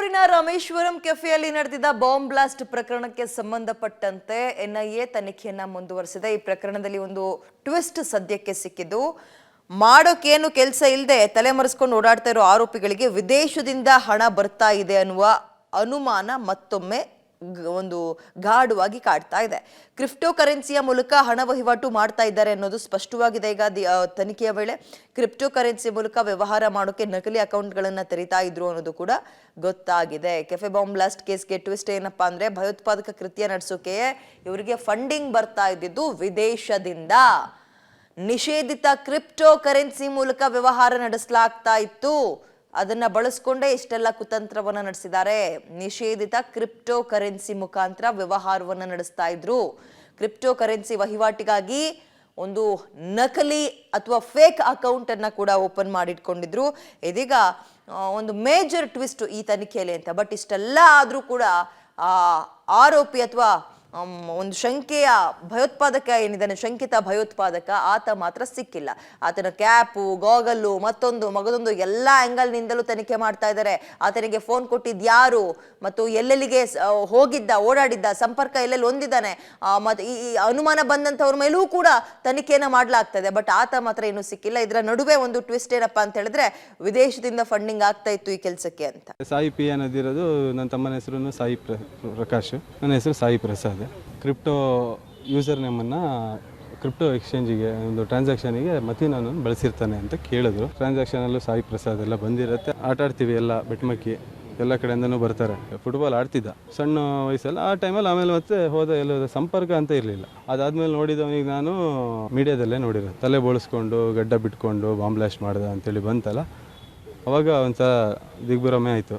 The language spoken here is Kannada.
ಬೆಂಗಳೂರಿನ ರಾಮೇಶ್ವರಂ ಕೆಫೆಯಲ್ಲಿ ನಡೆದಿದ್ದ ಬಾಂಬ್ ಬ್ಲಾಸ್ಟ್ ಪ್ರಕರಣಕ್ಕೆ ಸಂಬಂಧಪಟ್ಟಂತೆ ಎನ್ಐಎ ತನಿಖೆಯನ್ನ ಮುಂದುವರೆಸಿದೆ. ಈ ಪ್ರಕರಣದಲ್ಲಿ ಒಂದು ಟ್ವಿಸ್ಟ್ ಸದ್ಯಕ್ಕೆ ಸಿಕ್ಕಿದ್ದು, ಮಾಡೋಕೇನು ಕೆಲಸ ಇಲ್ಲದೆ ತಲೆಮರೆಸ್ಕೊಂಡು ಓಡಾಡ್ತಾ ಇರೋ ಆರೋಪಿಗಳಿಗೆ ವಿದೇಶದಿಂದ ಹಣ ಬರ್ತಾ ಇದೆ ಅನ್ನುವ ಅನುಮಾನ ಮತ್ತೊಮ್ಮೆ ಒಂದು ಗಾಢವಾಗಿ ಕಾಡ್ತಾ ಇದೆ. ಕ್ರಿಪ್ಟೋ ಕರೆನ್ಸಿಯ ಮೂಲಕ ಹಣ ವಹಿವಾಟು ಮಾಡ್ತಾ ಇದ್ದಾರೆ ಅನ್ನೋದು ಸ್ಪಷ್ಟವಾಗಿದೆ. ಈಗ ತನಿಖೆಯ ವೇಳೆ ಕ್ರಿಪ್ಟೋ ಕರೆನ್ಸಿ ಮೂಲಕ ವ್ಯವಹಾರ ಮಾಡೋಕೆ ನಕಲಿ ಅಕೌಂಟ್ಗಳನ್ನ ತೆರೀತಾ ಇದ್ರು ಅನ್ನೋದು ಕೂಡ ಗೊತ್ತಾಗಿದೆ. ಕೆಫೆ ಬಾಂಬ್ ಬ್ಲಾಸ್ಟ್ ಕೇಸ್ಗೆ ಟ್ವಿಸ್ಟ್ ಏನಪ್ಪಾ ಅಂದ್ರೆ, ಭಯೋತ್ಪಾದಕ ಕೃತ್ಯ ನಡೆಸೋಕೆ ಇವರಿಗೆ ಫಂಡಿಂಗ್ ಬರ್ತಾ ಇದ್ದಿದ್ದು ವಿದೇಶದಿಂದ. ನಿಷೇಧಿತ ಕ್ರಿಪ್ಟೋ ಕರೆನ್ಸಿ ಮೂಲಕ ವ್ಯವಹಾರ ನಡೆಸಲಾಗ್ತಾ ಇತ್ತು. ಅದನ್ನ ಬಳಸ್ಕೊಂಡೇ ಇಷ್ಟೆಲ್ಲ ಕುತಂತ್ರವನ್ನ ನಡೆಸಿದ್ದಾರೆ. ನಿಷೇಧಿತ ಕ್ರಿಪ್ಟೋ ಕರೆನ್ಸಿ ಮುಖಾಂತರ ವ್ಯವಹಾರವನ್ನ ನಡೆಸ್ತಾ ಇದ್ರು. ಕ್ರಿಪ್ಟೋ ಕರೆನ್ಸಿ ವಹಿವಾಟಿಗಾಗಿ ಒಂದು ನಕಲಿ ಅಥವಾ ಫೇಕ್ ಅಕೌಂಟ್ ಅನ್ನ ಕೂಡ ಓಪನ್ ಮಾಡಿಟ್ಕೊಂಡಿದ್ರು. ಇದೀಗ ಒಂದು ಮೇಜರ್ ಟ್ವಿಸ್ಟ್ ಈ ತನಿಖೆಯಲ್ಲಿ ಅಂತ. ಬಟ್ ಇಷ್ಟೆಲ್ಲ ಆದ್ರೂ ಕೂಡ ಆರೋಪಿ ಅಥವಾ ಒಂದು ಶಂಕೆಯ ಭಯೋತ್ಪಾದಕ ಏನಿದ್ದಾನೆ, ಶಂಕಿತ ಭಯೋತ್ಪಾದಕ, ಆತ ಮಾತ್ರ ಸಿಕ್ಕಿಲ್ಲ. ಆತನ ಕ್ಯಾಪು, ಗಾಗಲ್ಲು, ಮಗದೊಂದು ಎಲ್ಲ ಆಂಗಲ್ನಿಂದಲೂ ತನಿಖೆ ಮಾಡ್ತಾ ಇದ್ದಾರೆ. ಆತನಿಗೆ ಫೋನ್ ಕೊಟ್ಟಿದ್ದು ಯಾರು, ಮತ್ತು ಎಲ್ಲೆಲ್ಲಿಗೆ ಹೋಗಿದ್ದ, ಓಡಾಡಿದ್ದ, ಸಂಪರ್ಕ ಎಲ್ಲೆಲ್ಲಿ ಹೊಂದಿದ್ದಾನೆ, ಮತ್ತು ಈ ಅನುಮಾನ ಬಂದಂಥವ್ರ ಮೇಲೂ ಕೂಡ ತನಿಖೆನ ಮಾಡ್ಲಾಗ್ತದೆ. ಬಟ್ ಆತ ಮಾತ್ರ ಇನ್ನೂ ಸಿಕ್ಕಿಲ್ಲ. ಇದರ ನಡುವೆ ಒಂದು ಟ್ವಿಸ್ಟ್ ಏನಪ್ಪಾ ಅಂತ ಹೇಳಿದ್ರೆ, ವಿದೇಶದಿಂದ ಫಂಡಿಂಗ್ ಆಗ್ತಾ ಇತ್ತು ಈ ಕೆಲಸಕ್ಕೆ ಅಂತ. ಸಾಯಿ ಪಿ ಅನ್ನೋದಿರೋದು ನನ್ನ ತಮ್ಮನ ಹೆಸರು ಸಾಯಿ ಪ್ರಕಾಶ್, ನನ್ನ ಹೆಸರು ಸಾಯಿ ಪ್ರಸಾದ್. ಕ್ರಿಪ್ಟೋ ಯೂಸರ್ ನೇಮನ್ನು ಕ್ರಿಪ್ಟೋ ಎಕ್ಸ್ಚೇಂಜಿಗೆ ಒಂದು ಟ್ರಾನ್ಸಾಕ್ಷನಿಗೆ ಮತೀನನ್ನು ಬಳಸಿರ್ತಾನೆ ಅಂತ ಕೇಳಿದ್ರು. ಟ್ರಾನ್ಸಾಕ್ಷನಲ್ಲೂ ಸಾಯಿ ಪ್ರಸಾದ್ ಎಲ್ಲ ಬಂದಿರುತ್ತೆ. ಆಟ ಆಡ್ತೀವಿ ಎಲ್ಲ ಬೆಟ್ಮಕ್ಕಿ, ಎಲ್ಲ ಕಡೆಯಿಂದನೂ ಬರ್ತಾರೆ. ಫುಟ್ಬಾಲ್ ಆಡ್ತಿದ್ದ ಸಣ್ಣ ವಯಸ್ಸಲ್ಲಿ. ಆ ಟೈಮಲ್ಲಿ ಆಮೇಲೆ ಮತ್ತೆ ಹೋದ ಸಂಪರ್ಕ ಅಂತ ಇರಲಿಲ್ಲ. ಅದಾದಮೇಲೆ ನೋಡಿದವನಿಗೆ ನಾನು ಮೀಡಿಯಾದಲ್ಲೇ ನೋಡಿರೋದು. ತಲೆ ಬೋಳಿಸ್ಕೊಂಡು ಗಡ್ಡ ಬಿಟ್ಕೊಂಡು ಬಾಂಬ್ ಬ್ಲಾಸ್ಟ್ ಮಾಡ್ದ ಅಂತೇಳಿ ಬಂತಲ್ಲ, ಅವಾಗ ಒಂದ್ಸಲ ದಿಗ್ಭ್ರಮೆ ಆಯಿತು.